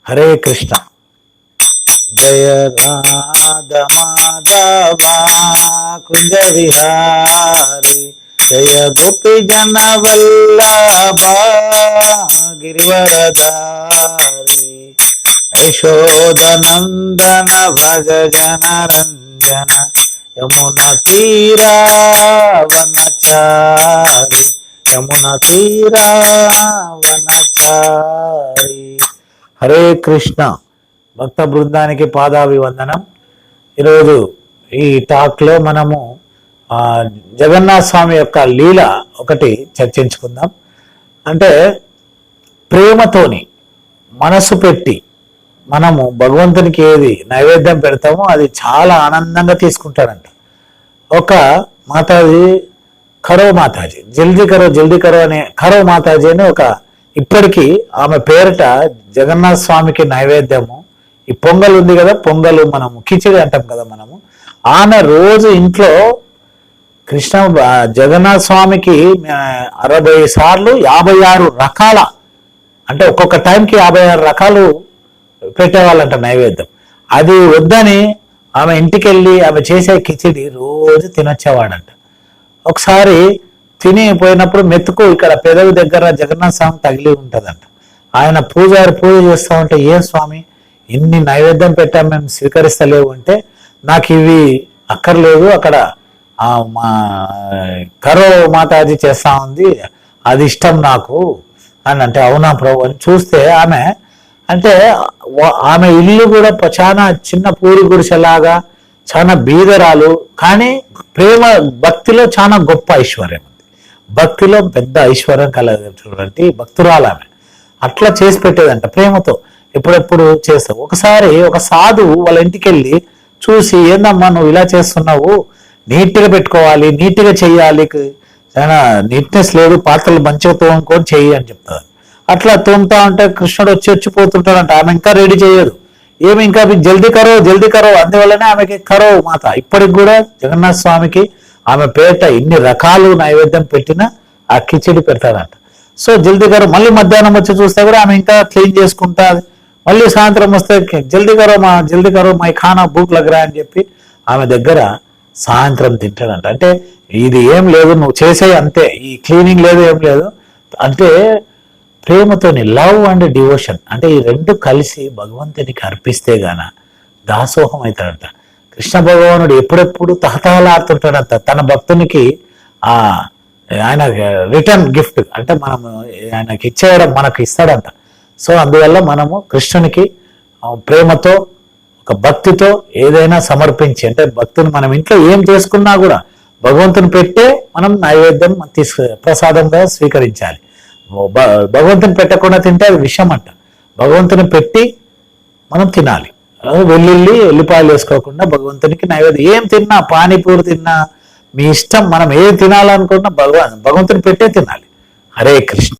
హరే కృష్ణ. జయ రాధ మాధవ కుంజ విహారి, జయ గోపి జన వల్లభ గిరివరధారి, యశోదనందన భజ జన రంజన, యమున తీరావనచారి, యమున తీరావనచారి. హరే కృష్ణ. భక్త బృందానికి పాదాభివందనం. ఈరోజు ఈ టాక్లో మనము జగన్నాథ స్వామి యొక్క లీల ఒకటి చర్చించుకుందాం. అంటే ప్రేమతోని మనసు పెట్టి మనము భగవంతునికి ఏది నైవేద్యం పెడతామో అది చాలా ఆనందంగా తీసుకుంటాడంట. ఒక మాతాజీ ఖరో మాతాజీ, జల్దీ కరో అనే ఖరో మాతాజీ అని ఒక ఇప్పటికీ ఆమె పేరిట జగన్నాథ స్వామికి నైవేద్యము ఈ పొంగల్ ఉంది కదా, పొంగలు మనము కిచిడి అంటాం కదా మనము. ఆమె రోజు ఇంట్లో కృష్ణ జగన్నాథ స్వామికి 60 సార్లు 56 రకాల, అంటే ఒక్కొక్క టైంకి 56 రకాలు పెట్టేవాళ్ళంట నైవేద్యం. అది వద్దని ఆమె ఇంటికి వెళ్ళి ఆమె చేసే కిచిడి రోజు తినొచ్చేవాడంట. ఒకసారి తిని పోయినప్పుడు మెతుకు ఇక్కడ పెదవి దగ్గర జగన్నాథ స్వామి తగిలి ఉంటుందంట. ఆయన పూజ చేస్తా ఉంటే, ఏం స్వామి ఇన్ని నైవేద్యం పెట్టాం మేము స్వీకరిస్తలేవు అంటే, నాకు ఇవి అక్కర్లేదు, అక్కడ మా కరో మాతాజీ చేస్తా ఉంది అది ఇష్టం నాకు అని అంటే, అవునా ప్రభు అని చూస్తే ఆమె అంటే ఆమె ఇల్లు కూడా చాలా చిన్న పూరి గుడిసెలాగా, చాలా బీదరాలు, కానీ ప్రేమ భక్తిలో చాలా గొప్ప ఐశ్వర్యం ఉంది. భక్తిలో పెద్ద ఐశ్వర్యం కలగటువంటి భక్తురాలు ఆమె. అట్లా చేసి పెట్టేదంట ప్రేమతో, ఎప్పుడెప్పుడు చేస్తావు. ఒకసారి ఒక సాధువు వాళ్ళ ఇంటికి వెళ్ళి చూసి, ఏందమ్మా నువ్వు ఇలా చేస్తున్నావు, నీట్గా పెట్టుకోవాలి, నీట్గా చెయ్యాలి, చాలా నీట్నెస్ లేదు, పాత్రలు మంచిగా తోముకొని చెయ్యి అని చెప్తారు. అట్లా తోముతా ఉంటే కృష్ణుడు వచ్చి పోతుంటాడంట. ఆమె ఇంకా రెడీ చేయదు, ఏమి ఇంకా జల్దీ కరో అందువల్లనే ఆమెకి కరో మాత. ఇప్పటికి కూడా జగన్నాథ స్వామికి ఆమె పేట ఇన్ని రకాలు నైవేద్యం పెట్టినా ఆ కిచిడి పెడతాడంట. సో జల్దీ కరో, మళ్ళీ మధ్యాహ్నం వచ్చి చూస్తే కూడా ఆమె ఇంకా క్లీన్ చేసుకుంటా. మళ్ళీ సాయంత్రం వస్తే జల్దీ కరో మై ఖానా భూక్ లగ్ రా అని చెప్పి ఆమె దగ్గర సాయంత్రం తింటాడంట. అంటే ఇది ఏం లేదు, నువ్వు చేసే అంతే, ఈ క్లీనింగ్ లేదు ఏం లేదు అంటే ప్రేమతోని, లవ్ అండ్ డివోషన్ అంటే ఈ రెండు కలిసి భగవంతునికి అర్పిస్తే గాన దాసోహం అవుతాడంట. కృష్ణ భగవానుడు ఎప్పుడెప్పుడు తహతహలాడుతుంటాడంట తన భక్తునికి. ఆయన రిటర్న్ గిఫ్ట్ అంటే మనం ఆయనకి ఇచ్చేయడం మనకు ఇస్తాడంట. సో అందువల్ల మనము కృష్ణునికి ప్రేమతో ఒక భక్తితో ఏదైనా సమర్పించి, అంటే భక్తుని మనం ఇంట్లో ఏం చేసుకున్నా కూడా భగవంతుని పెట్టే మనం నైవేద్యం ప్రసాదంగా స్వీకరించాలి. భగవంతుని పెట్టకుండా తింటే అది విషం అంట. భగవంతుని పెట్టి మనం తినాలి. ఎల్లిపాయలు వేసుకోకుండా భగవంతునికి నైవేద్యం. ఏం తిన్నా, పానీపూరి తిన్నా మీ ఇష్టం, మనం ఏది తినాలనుకున్నా భగవంతుని పెట్టే తినాలి. హరే కృష్ణ.